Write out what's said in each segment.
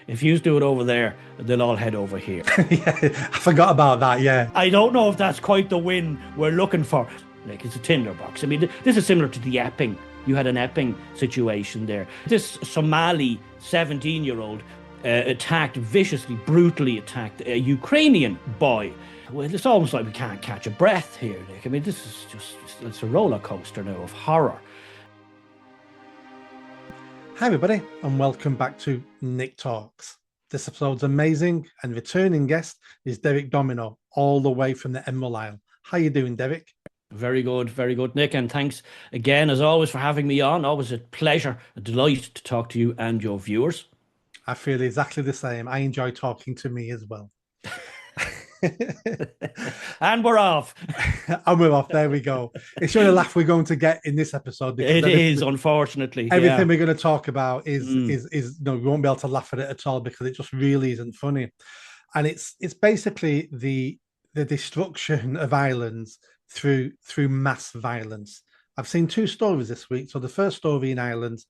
If you do it over there, they'll all head over here. Yeah, I forgot about that. Yeah. I don't know if that's quite the win we're looking for. Like, it's a tinderbox. I mean, this is similar to the Epping. You had an Epping situation there. This Somali 17-year-old viciously, brutally attacked a Ukrainian boy. Well, it's almost like we can't catch a breath here, Nick. I mean, this is it's a roller coaster now of horror. Hi, everybody, and welcome back to Nick Talks. This episode's amazing, and returning guest is Derek Domino, all the way from the Emerald Isle. How you doing, Derek? Very good, Nick, and thanks again, as always, for having me on. Always a pleasure, a delight to talk to you and your viewers. I feel exactly the same. I enjoy talking to me as well. And we're off. And we're off. There we go. It's the only laugh we're going to get in this episode. It is, unfortunately. Everything we're going to talk about is no, we won't be able to laugh at it at all because it just really isn't funny. And it's basically the destruction of islands through mass violence. I've seen two stories this week. So the first story in Ireland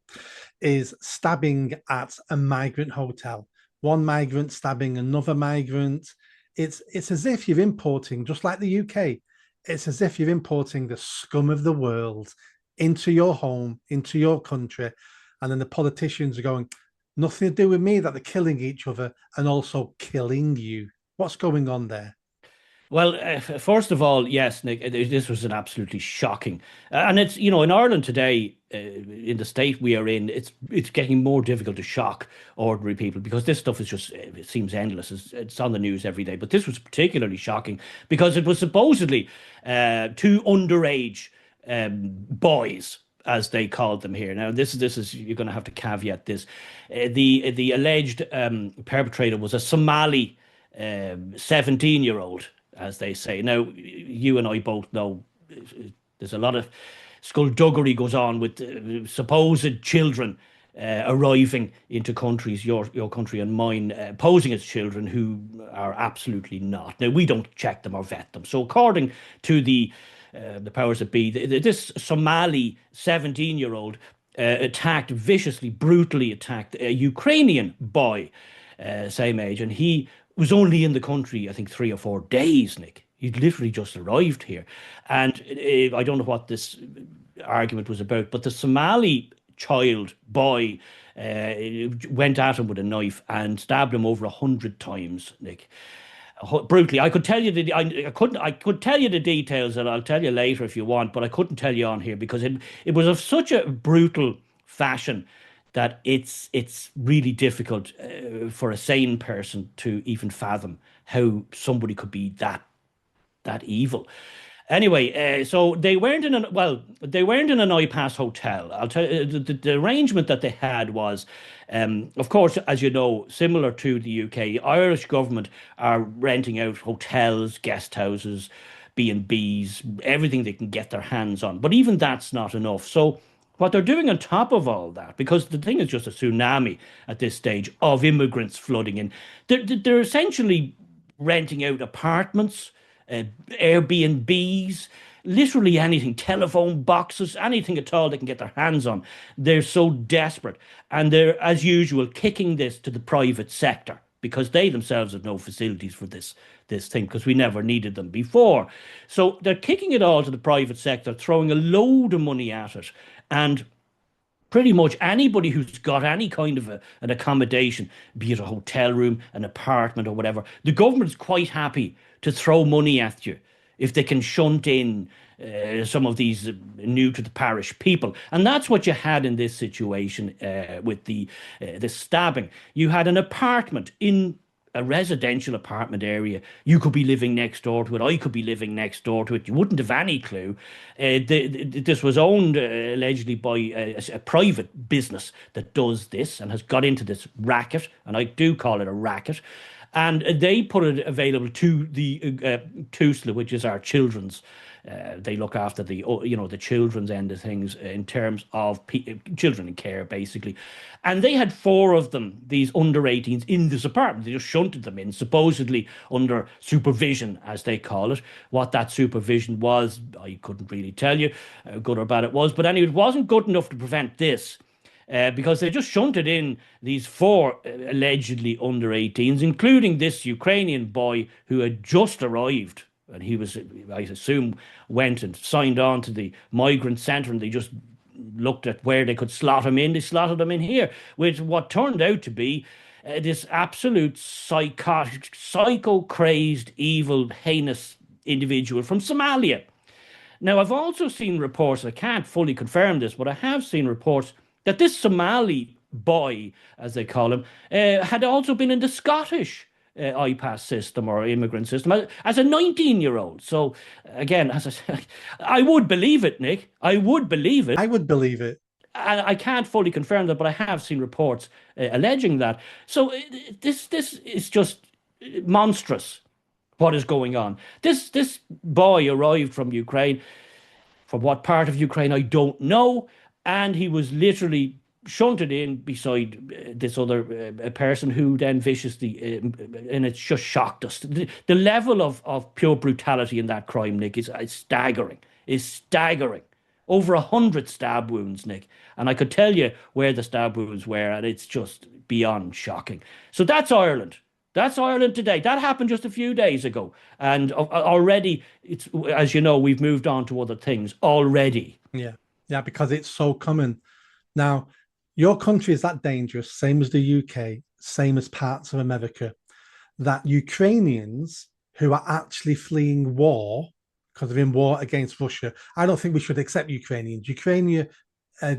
is stabbing at a migrant hotel. One migrant stabbing another migrant. It's as if you're importing, just like the UK, it's as if you're importing the scum of the world into your home, into your country. And then the politicians are going, nothing to do with me, that they're killing each other and also killing you. What's going on there? Well, first of all, yes, Nick, this was an absolutely shocking, and it's, in Ireland today, in the state we are in, it's getting more difficult to shock ordinary people because this stuff is just, it seems endless. It's on the news every day, but this was particularly shocking because it was supposedly two underage boys, as they called them here. Now, this is you're going to have to caveat this. The alleged perpetrator was a Somali 17-year-old, as they say. Now, you and I both know there's a lot of skullduggery goes on with supposed children arriving into countries, your country and mine, posing as children who are absolutely not. Now, we don't check them or vet them. So according to the powers that be, this Somali 17-year-old viciously, brutally attacked a Ukrainian boy, same age, and he was only in the country, I think, 3 or 4 days, Nick. He'd literally just arrived here. And I don't know what this argument was about, but the Somali boy, went at him with a knife and stabbed him over 100 times, Nick. Brutally. I could tell you I could tell you the details, and I'll tell you later if you want, but I couldn't tell you on here because it was of such a brutal fashion that it's really difficult for a sane person to even fathom how somebody could be that evil. Anyway, so they weren't in an iPass hotel. I'll tell you, the arrangement that they had was, of course, as you know, similar to the UK, Irish government are renting out hotels, guest houses, B&Bs, everything they can get their hands on. But even that's not enough. So what they're doing on top of all that, because the thing is just a tsunami at this stage of immigrants flooding in, they're essentially renting out apartments, Airbnbs, literally anything, telephone boxes, anything at all they can get their hands on. They're so desperate. And they're, as usual, kicking this to the private sector because they themselves have no facilities for this thing because we never needed them before. So they're kicking it all to the private sector, throwing a load of money at it. And pretty much anybody who's got any kind of an accommodation, be it a hotel room, an apartment or whatever, the government's quite happy to throw money at you if they can shunt in some of these new to the parish people. And that's what you had in this situation with the stabbing. You had an apartment in a residential apartment area. You could be living next door to it. I could be living next door to it. You wouldn't have any clue. This was owned allegedly by a private business that does this and has got into this racket, and I do call it a racket. And they put it available to the TUSLA, which is our children's. They look after the children's end of things in terms of children in care, basically. And they had 4 of them, these under 18s, in this apartment. They just shunted them in, supposedly under supervision, as they call it. What that supervision was, I couldn't really tell you, good or bad it was. But anyway, it wasn't good enough to prevent this. because they just shunted in these four allegedly under 18s, including this Ukrainian boy who had just arrived. And he was, I assume, went and signed on to the migrant centre, and they just looked at where they could slot him in. They slotted him in here with what turned out to be this absolute psychotic, psycho crazed, evil, heinous individual from Somalia. Now, I've also seen reports, I can't fully confirm this, but I have seen reports that this Somali boy, as they call him, had also been in the Scottish IPAS system or immigrant system as a 19-year-old. So, again, as I said, I would believe it, Nick. I would believe it. I would believe it. And I can't fully confirm that, but I have seen reports alleging that. So, this is just monstrous what is going on. This boy arrived from Ukraine. From what part of Ukraine, I don't know. And he was literally shunted in beside this other person who then viciously, and it's just shocked us. The level of pure brutality in that crime, Nick, is staggering. Is staggering. Over 100 stab wounds, Nick. And I could tell you where the stab wounds were, and it's just beyond shocking. So that's Ireland. That's Ireland today. That happened just a few days ago. And already, it's, as you know, we've moved on to other things already. Yeah. Yeah, because it's so common. Now, your country is that dangerous, same as the UK, same as parts of America, that Ukrainians who are actually fleeing war, because they're in war against Russia, I don't think we should accept Ukrainians. The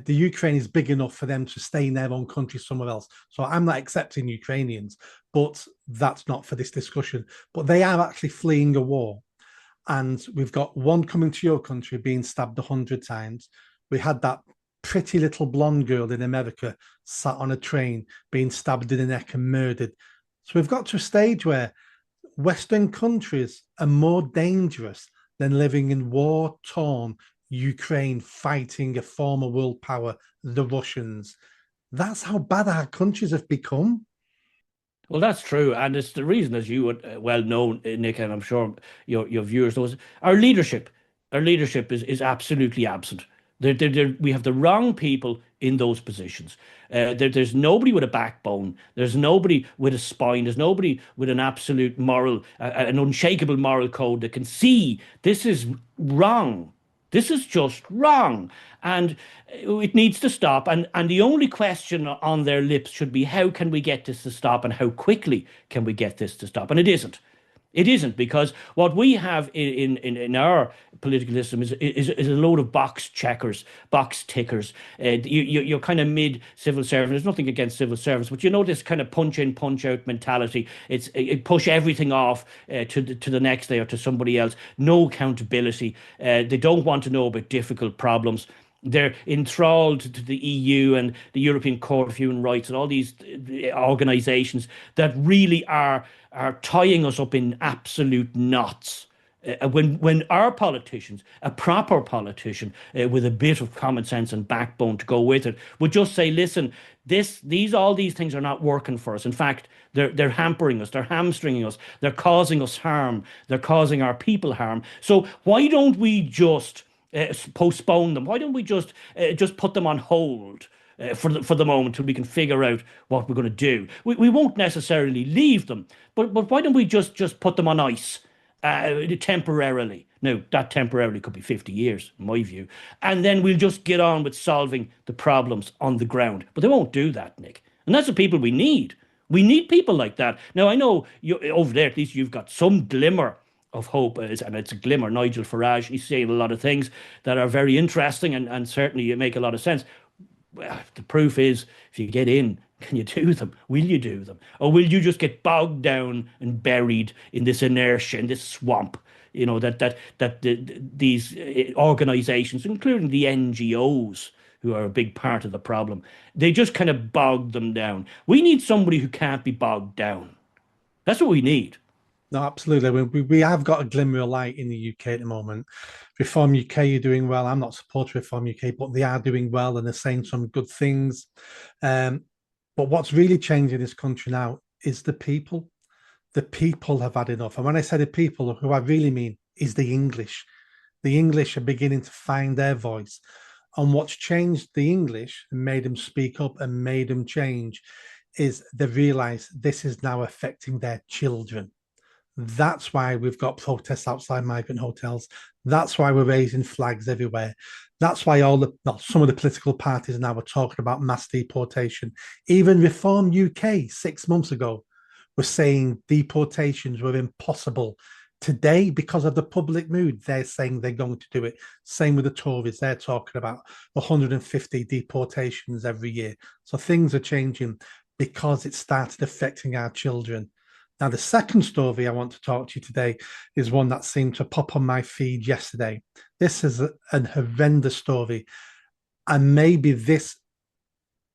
Ukraine is big enough for them to stay in their own country somewhere else. So I'm not accepting Ukrainians, but that's not for this discussion. But they are actually fleeing a war. And we've got one coming to your country being stabbed 100 times. We had that pretty little blonde girl in America sat on a train being stabbed in the neck and murdered. So we've got to a stage where Western countries are more dangerous than living in war-torn Ukraine fighting a former world power, the Russians. That's how bad our countries have become. Well, that's true, and it's the reason, as you would well know, Nick, and I'm sure your viewers knows, our leadership. Our leadership is absolutely absent. We have the wrong people in those positions. There's nobody with a backbone. There's nobody with a spine. There's nobody with an absolute moral, an unshakable moral code that can see this is wrong. This is just wrong. And it needs to stop. And the only question on their lips should be, how can we get this to stop, and how quickly can we get this to stop? And it isn't. It isn't, because what we have in our political system is a load of box checkers, box tickers. You're kind of mid civil servant. There's nothing against civil servants, but you know this kind of punch in, punch out mentality. It push everything off to the next day or to somebody else. No accountability. They don't want to know about difficult problems. They're enthralled to the EU and the European Court of Human Rights and all these organisations that really are tying us up in absolute knots. When our politicians, a proper politician with a bit of common sense and backbone to go with it, would just say, listen, all these things are not working for us. In fact, they're hampering us, they're hamstringing us, they're causing us harm, they're causing our people harm. So why don't we just postpone them? Why don't we just put them on hold for the moment till we can figure out what we're going to do? We won't necessarily leave them, but why don't we just put them on ice temporarily? Now, that temporarily could be 50 years, in my view, and then we'll just get on with solving the problems on the ground. But they won't do that, Nick, and that's the people we need. We need people like that. Now, I know over there, at least you've got some glimmer of hope, and it's a glimmer. Nigel Farage, he's saying a lot of things that are very interesting and certainly make a lot of sense. Well, the proof is, if you get in, can you do them? Will you do them? Or will you just get bogged down and buried in this inertia, in this swamp? You know, these organizations, including the NGOs, who are a big part of the problem, they just kind of bog them down. We need somebody who can't be bogged down. That's what we need. No, absolutely. We have got a glimmer of light in the UK at the moment. Reform UK are doing well. I'm not supporting Reform UK, but they are doing well and they're saying some good things. But what's really changed in this country now is the people. The people have had enough. And when I say the people, who I really mean is the English. The English are beginning to find their voice. And what's changed the English and made them speak up and made them change is they realise this is now affecting their children. That's why we've got protests outside migrant hotels. That's why we're raising flags everywhere. That's why some of the political parties now are talking about mass deportation. Even Reform UK 6 months ago was saying deportations were impossible. Today, because of the public mood, they're saying they're going to do it. Same with the Tories. They're talking about 150 deportations every year. So things are changing because it started affecting our children. Now, the second story I want to talk to you today is one that seemed to pop on my feed yesterday. This is an horrendous story, and maybe this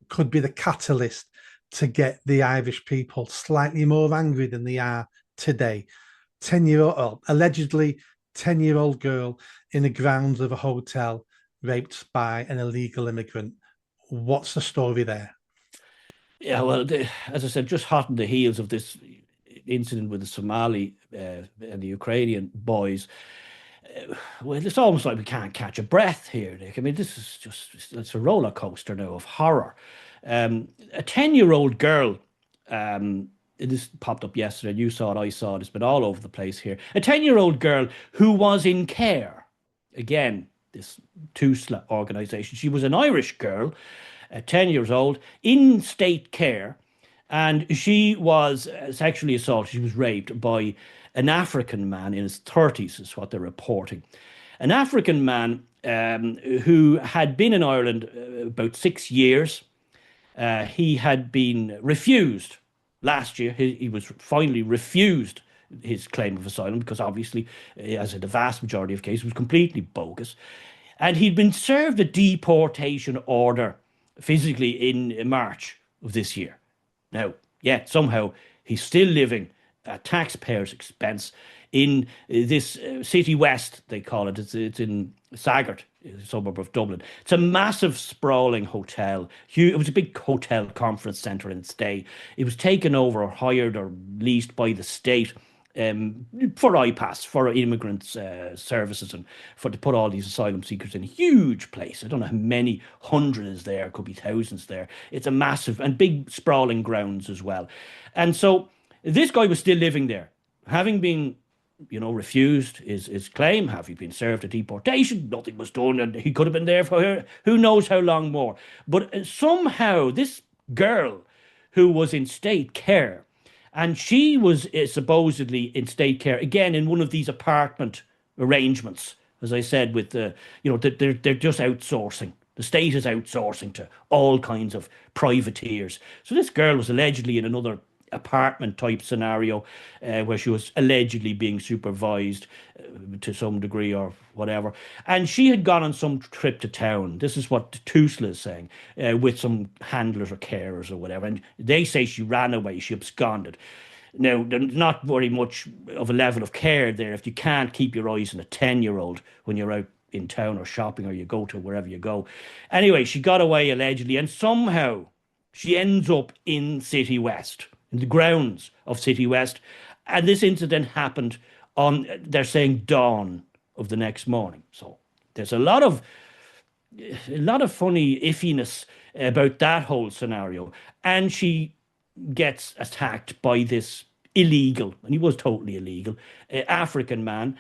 could be the catalyst to get the Irish people slightly more angry than they are today. 10-year-old, allegedly 10-year-old girl in the grounds of a hotel raped by an illegal immigrant. What's the story there? Yeah, well, as I said, just hot on the heels of this incident with the Somali and the Ukrainian boys, well, it's almost like we can't catch a breath here, Nick. I mean, this is just, it's a roller coaster now of horror. A 10-year-old girl, this popped up yesterday, you saw it, I saw it, it's been all over the place here. A 10-year-old girl who was in care, again, this TUSLA organization. She was an Irish girl, 10 years old, in state care, and she was sexually assaulted. She was raped by an African man in his 30s, is what they're reporting. An African man who had been in Ireland about 6 years. He had been refused last year. He was finally refused his claim of asylum because obviously, as in the vast majority of cases, it was completely bogus. And he'd been served a deportation order physically in March of this year. Now, yet somehow he's still living at taxpayers' expense in this City West, they call it. It's in Saggart, a suburb of Dublin. It's a massive, sprawling hotel. It was a big hotel conference centre and stay. It was taken over or hired or leased by the state for IPAS, for immigrants services, and for to put all these asylum seekers in a huge place. I don't know how many hundreds there, could be thousands there. It's a massive and big sprawling grounds as well. And so this guy was still living there, having been, refused his claim, having been served a deportation. Nothing was done, and he could have been there for who knows how long more. But somehow this girl who was in state care, and she was supposedly in state care, again, in one of these apartment arrangements, as I said, with they're just outsourcing. The state is outsourcing to all kinds of privateers. So this girl was allegedly in another apartment type scenario where she was allegedly being supervised to some degree or whatever. And she had gone on some trip to town. This is what TUSLA is saying, with some handlers or carers or whatever. And they say she ran away, she absconded. Now, there's not very much of a level of care there if you can't keep your eyes on a 10-year-old when you're out in town or shopping or you go to wherever you go. Anyway, she got away allegedly, and somehow she ends up in City West, in the grounds of City West. And this incident happened on, they're saying, dawn of the next morning. So there's a lot of funny iffiness about that whole scenario. And she gets attacked by this illegal, and he was totally illegal, African man.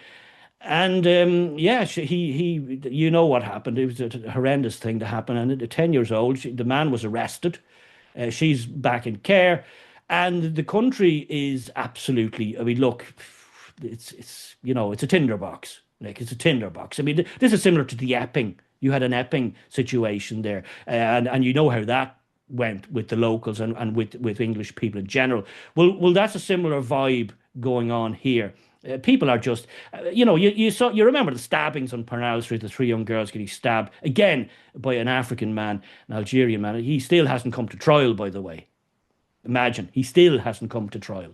And you know what happened. It was a horrendous thing to happen. And at 10 years old, the man was arrested. She's back in care. And the country is absolutely, I mean, look, it's a tinderbox. Like, it's a tinderbox. I mean, this is similar to the Epping. You had an Epping situation there. And you know how that went with the locals and with English people in general. Well, that's a similar vibe going on here. People are just, you remember the stabbings on Parnell Street, the three young girls getting stabbed, again, by an African man, an Algerian man. He still hasn't come to trial, by the way. Imagine, he still hasn't come to trial.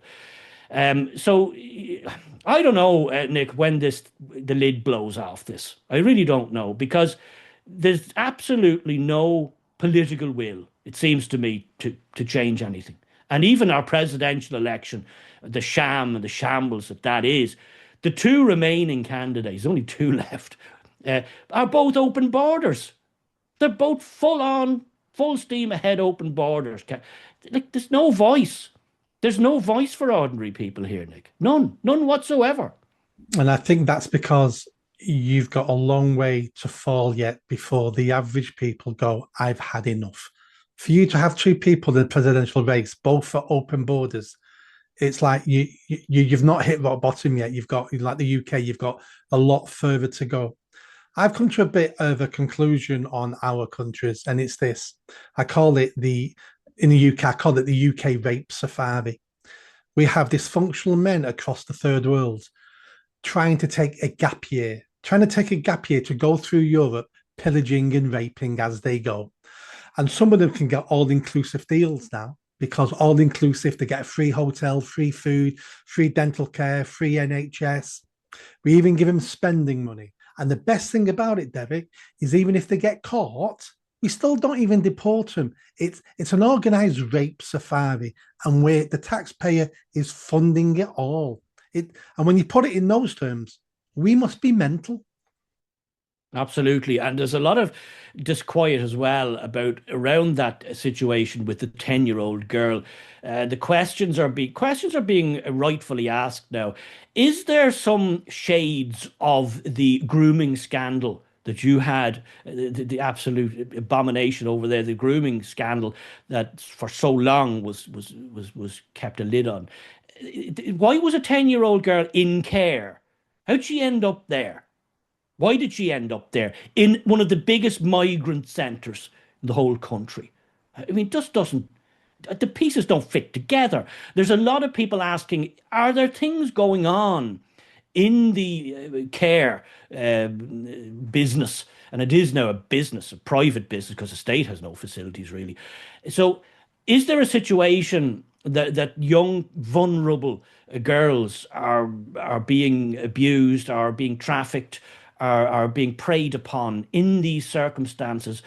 So I don't know, Nick, when the lid blows off this. I really don't know, because there's absolutely no political will, it seems to me, to change anything. And even our presidential election, the sham and the shambles that is, the two remaining candidates, only two left, are both open borders. They're both full on, full steam ahead, open borders. Like, there's no voice. There's no voice for ordinary people here, Nick. None. None whatsoever. And I think that's because you've got a long way to fall yet before the average people go, I've had enough. For you to have two people in the presidential race, both for open borders, it's like you've not hit rock bottom yet. You've got, like the UK, you've got a lot further to go. I've come to a bit of a conclusion on our countries, and it's this. I call it the in the UK, I call it the UK rape safari. We have dysfunctional men across the third world trying to take a gap year, trying to take a gap year to go through Europe, pillaging and raping as they go. And some of them can get all inclusive deals now because all inclusive, they get a free hotel, free food, free dental care, free NHS. We even give them spending money. And the best thing about it, Derek, is even if they get caught, we still don't even deport them. It's an organized rape safari, and where the taxpayer is funding it all. And when you put it in those terms, we must be mental. Absolutely. And there's a lot of disquiet as well about around that situation with the 10-year-old girl. The questions are being rightfully asked now. Is there some shades of the grooming scandal that you had, the absolute abomination over there, the grooming scandal that for so long was kept a lid on? Why was a 10-year-old girl in care? How'd she end up there? Why did she end up there in one of the biggest migrant centres in the whole country? I mean, just doesn't, the pieces don't fit together. There's a lot of people asking, are there things going on in the care business? And it is now a business, a private business, because the state has no facilities really. So is there a situation that young, vulnerable girls are being abused, are being trafficked, are being preyed upon in these circumstances?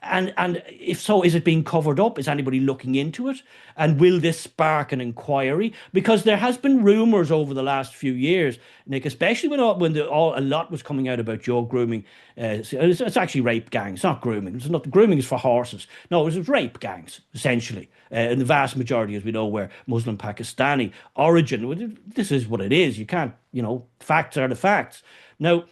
And if so, is it being covered up? Is anybody looking into it? And will this spark an inquiry? Because there has been rumours over the last few years, Nick, especially when a lot was coming out about your grooming. It's actually rape gangs, not grooming. It's not grooming is for horses. No, it was rape gangs essentially, and the vast majority, as we know, were Muslim Pakistani origin. This is what it is. You can't, facts are the facts. Now,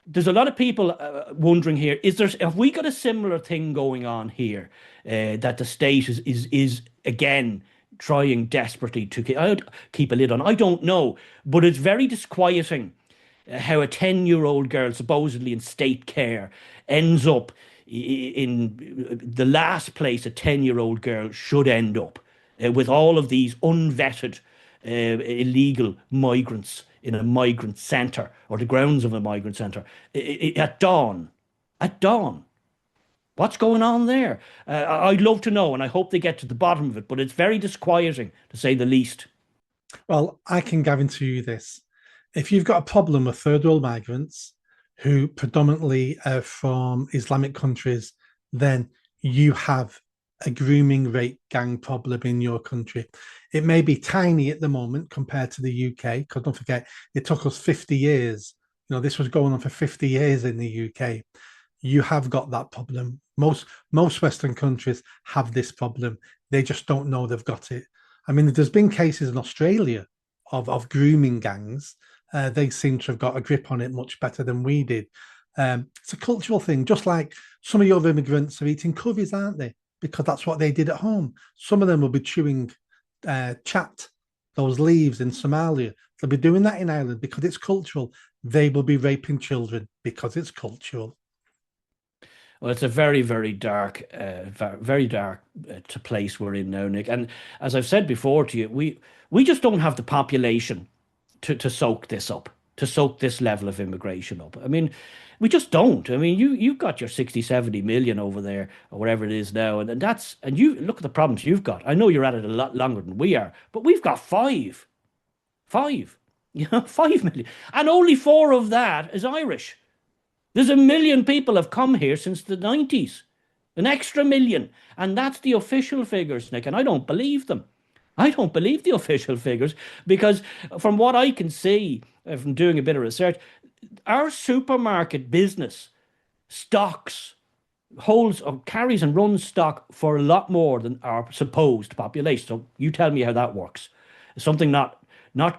there's a lot of people wondering here: have we got a similar thing going on here that the state is again trying desperately to keep a lid on? I don't know, but it's very disquieting how a 10-year-old girl, supposedly in state care, ends up in the last place a 10-year-old girl should end up, with all of these unvetted illegal migrants in a migrant centre or the grounds of a migrant centre at dawn. At dawn. What's going on there? I'd love to know, and I hope they get to the bottom of it, but it's very disquieting, to say the least. Well, I can guarantee you this. If you've got a problem with third world migrants who predominantly are from Islamic countries, then you have a grooming rape gang problem in your country. It may be tiny at the moment compared to the UK, because don't forget, it took us 50 years. This was going on for 50 years in the UK. You have got that problem. Most Western countries have this problem. They just don't know they've got it. I mean, there's been cases in Australia of grooming gangs. They seem to have got a grip on it much better than we did. It's a cultural thing, just like some of your immigrants are eating curries, aren't they? Because that's what they did at home. Some of them will be chewing chat, those leaves in Somalia. They'll be doing that in Ireland because it's cultural. They will be raping children because it's cultural. Well, it's a very, very dark, very dark to place we're in now, Nick. And as I've said before to you, we just don't have the population to soak this up, to soak this level of immigration up. I mean, we just don't. I mean, you've got your 60, 70 million over there or whatever it is now, and you look at the problems you've got. I know you're at it a lot longer than we are, but we've got five, 5 million, and only four of that is Irish. There's 1 million people have come here since the 90s, an extra million. And that's the official figures, Nick. And I don't believe them. I don't believe the official figures because from what I can see from doing a bit of research, our supermarket business stocks holds or carries and runs stock for a lot more than our supposed population. So you tell me how that works. Something not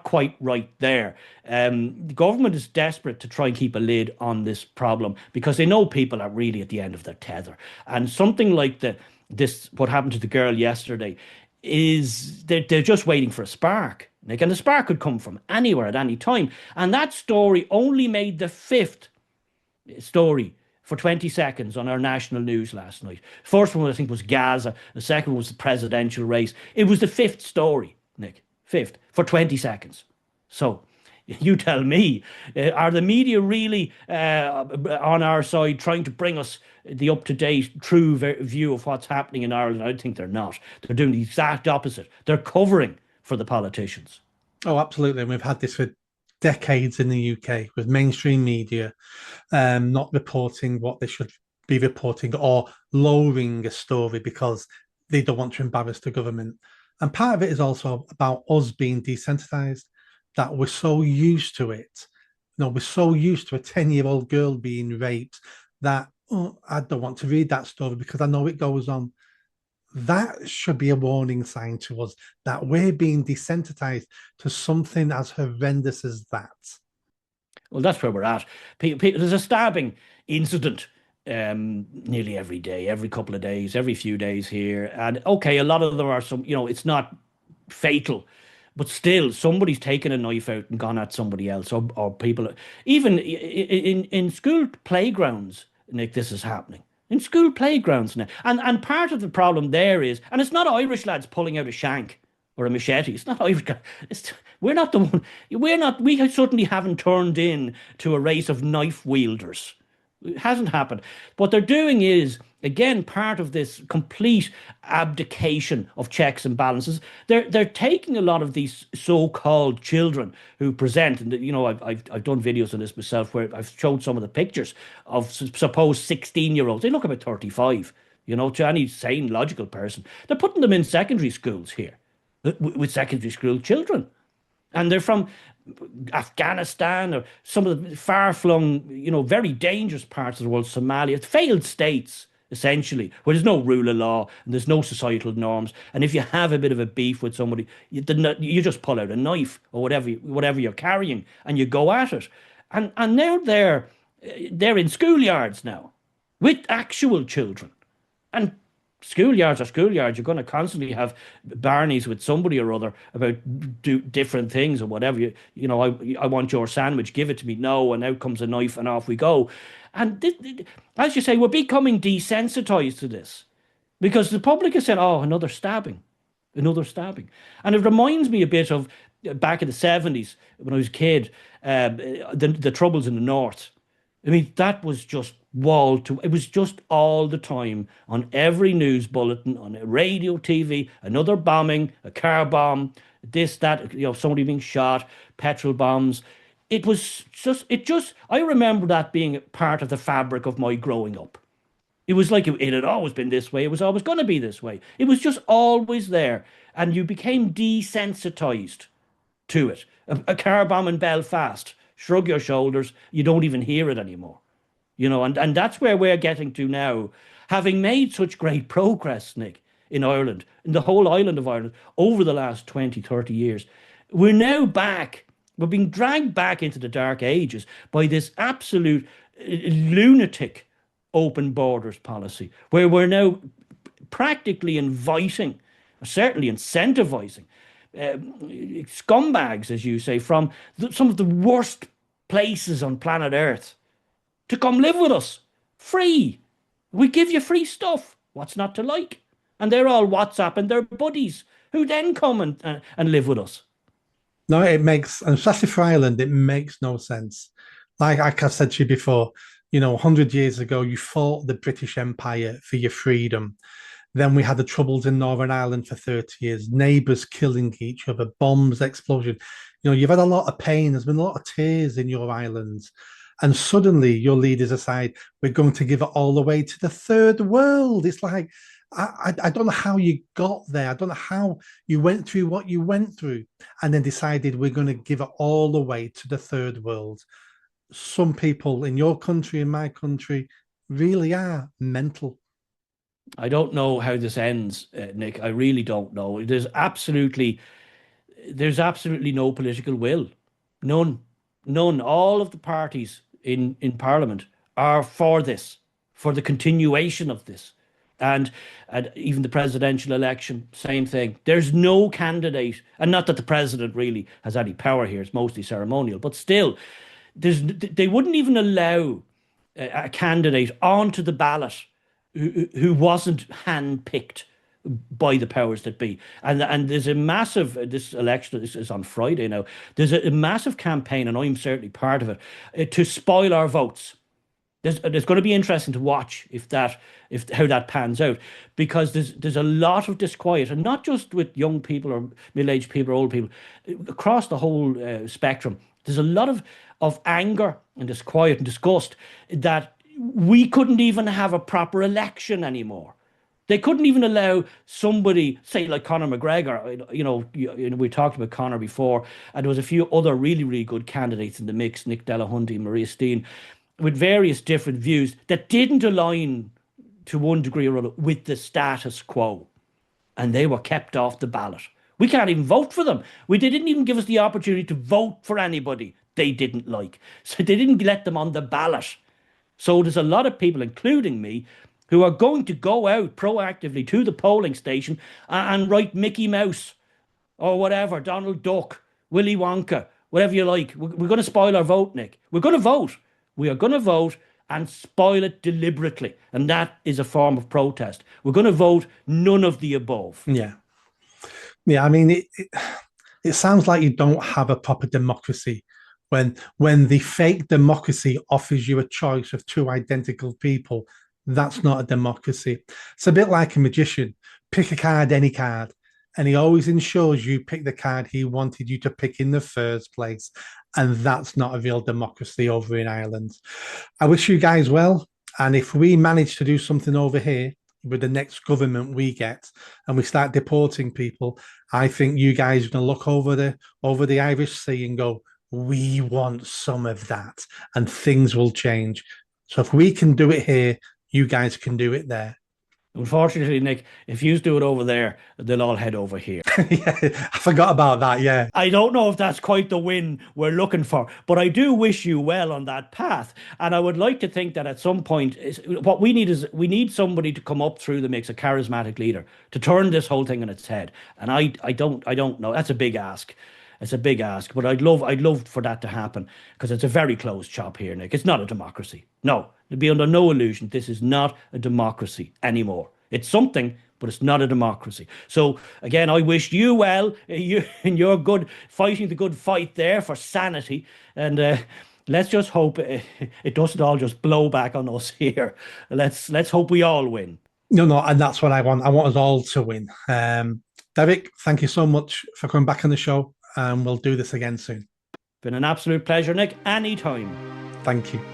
quite right there. The government is desperate to try and keep a lid on this problem because they know people are really at the end of their tether. And something like this, what happened to the girl yesterday, is they're just waiting for a spark. Like, and the spark could come from anywhere at any time. And that story only made the fifth story for 20 seconds on our national news last night. First one, I think, was Gaza. The second one was the presidential race. It was the fifth story, Nick. Fifth for 20 seconds. So you tell me, are the media really on our side trying to bring us the up-to-date, true view of what's happening in Ireland? I think they're not. They're doing the exact opposite. They're covering for the politicians. Oh, absolutely. And we've had this for decades in the UK with mainstream media not reporting what they should be reporting or lowering a story because they don't want to embarrass the government. And part of it is also about us being desensitized, that we're so used to it. You know, we're so used to a 10-year-old girl being raped that, oh, I don't want to read that story because I know it goes on. That should be a warning sign to us that we're being desensitized to something as horrendous as that. Well, that's where we're at. There's a stabbing incident nearly every day, every couple of days, every few days here. And okay, a lot of them are it's not fatal, but still somebody's taken a knife out and gone at somebody else, or people, even in school playgrounds, Nick, this is happening. In school playgrounds now. And part of the problem there is, and it's not Irish lads pulling out a shank or a machete. It's not Irish. We're not the one. We're not. We certainly haven't turned in to a race of knife wielders. It hasn't happened. What they're doing is, again, part of this complete abdication of checks and balances. They're taking a lot of these so-called children who present, and I've done videos on this myself where I've showed some of the pictures of supposed 16-year-olds. They look about 35. To any sane, logical person. They're putting them in secondary schools here with secondary school children. And they're from Afghanistan or some of the far-flung, very dangerous parts of the world, Somalia, failed states, essentially, where there's no rule of law and there's no societal norms. And if you have a bit of a beef with somebody, you just pull out a knife or whatever you're carrying and you go at it. And now they're in schoolyards now with actual children. And schoolyards are schoolyards. You're going to constantly have Barneys with somebody or other about different things or whatever. I want your sandwich. Give it to me. No, and out comes a knife, and off we go. And as you say, we're becoming desensitized to this because the public is saying, "Oh, another stabbing, another stabbing," and it reminds me a bit of back in the '70s when I was a kid, the troubles in the north. I mean, that was just it was just all the time on every news bulletin, on radio, TV, another bombing, a car bomb, this, that, somebody being shot, petrol bombs. I remember that being part of the fabric of my growing up. It was like it had always been this way. It was always going to be this way. It was just always there. And you became desensitized to it. A car bomb in Belfast, shrug your shoulders, you don't even hear it anymore. And that's where we're getting to now, having made such great progress, Nick, in Ireland, in the whole island of Ireland, over the last 20, 30 years. We're now back. We're being dragged back into the dark ages by this absolute lunatic open borders policy, where we're now practically inviting, or certainly incentivizing, scumbags, as you say, from some of the worst places on planet Earth to come live with us free. We give you free stuff. What's not to like? And they're all WhatsApp and their buddies who then come and live with us. No, it makes, and especially for Ireland, it makes no sense. Like I said to you before, 100 years ago, you fought the British Empire for your freedom. Then we had the troubles in Northern Ireland for 30 years, neighbours killing each other, bombs, explosion. You've had a lot of pain. There's been a lot of tears in your islands. And suddenly your leaders decide we're going to give it all away to the third world. It's like, I don't know how you got there. I don't know how you went through what you went through and then decided we're going to give it all away to the third world. Some people in your country, in my country, really are mental. I don't know how this ends, Nick. I really don't know. There's absolutely no political will. None. None. All of the parties in Parliament are for this, for the continuation of this. And and even the presidential election, same thing. There's no candidate, and not that the president really has any power here, it's mostly ceremonial, but still, they wouldn't even allow a candidate onto the ballot who wasn't handpicked by the powers that be. And there's a massive this election. This is on Friday now. There's a massive campaign, and I'm certainly part of it, to spoil our votes. There's going to be interesting to watch if how that pans out, because there's a lot of disquiet, and not just with young people or middle-aged people or old people, across the whole spectrum. There's a lot of anger and disquiet and disgust that we couldn't even have a proper election anymore. They couldn't even allow somebody, say like Conor McGregor. We talked about Conor before, and there was a few other really, really good candidates in the mix, Nick Delahunty, Maria Steen, with various different views that didn't align to one degree or other with the status quo, and they were kept off the ballot. We can't even vote for them. They didn't even give us the opportunity to vote for anybody they didn't like. So they didn't let them on the ballot. So there's a lot of people, including me, who are going to go out proactively to the polling station and write Mickey Mouse or whatever, Donald Duck, Willy Wonka, whatever you like. We're going to spoil our vote, Nick. We're going to vote. We are going to vote and spoil it deliberately. And that is a form of protest. We're going to vote none of the above. Yeah. Yeah, I mean, it sounds like you don't have a proper democracy when the fake democracy offers you a choice of two identical people. That's not a democracy. It's a bit like a magician. Pick a card, any card, and he always ensures you pick the card he wanted you to pick in the first place. And that's not a real democracy over in Ireland. I wish you guys well. And if we manage to do something over here with the next government we get and we start deporting people, I think you guys are going to look over the Irish Sea and go, we want some of that, and things will change. So if we can do it here, you guys can do it there. Unfortunately, Nick, if you do it over there, they'll all head over here. Yeah, I forgot about that. Yeah. I don't know if that's quite the win we're looking for, but I do wish you well on that path. And I would like to think that at some point, what we need somebody to come up through the mix, a charismatic leader, to turn this whole thing on its head. And I don't know. That's a big ask. It's a big ask, but I'd love for that to happen, because it's a very closed shop here, Nick. It's not a democracy. No, it'd be under no illusion. This is not a democracy anymore. It's something, but it's not a democracy. So again, I wish you well. You and you're good fighting the good fight there for sanity, and let's just hope it doesn't all just blow back on us here. Let's hope we all win. No, and that's what I want. I want us all to win. Derek, thank you so much for coming back on the show. And we'll do this again soon. Been an absolute pleasure, Nick. Anytime. Thank you.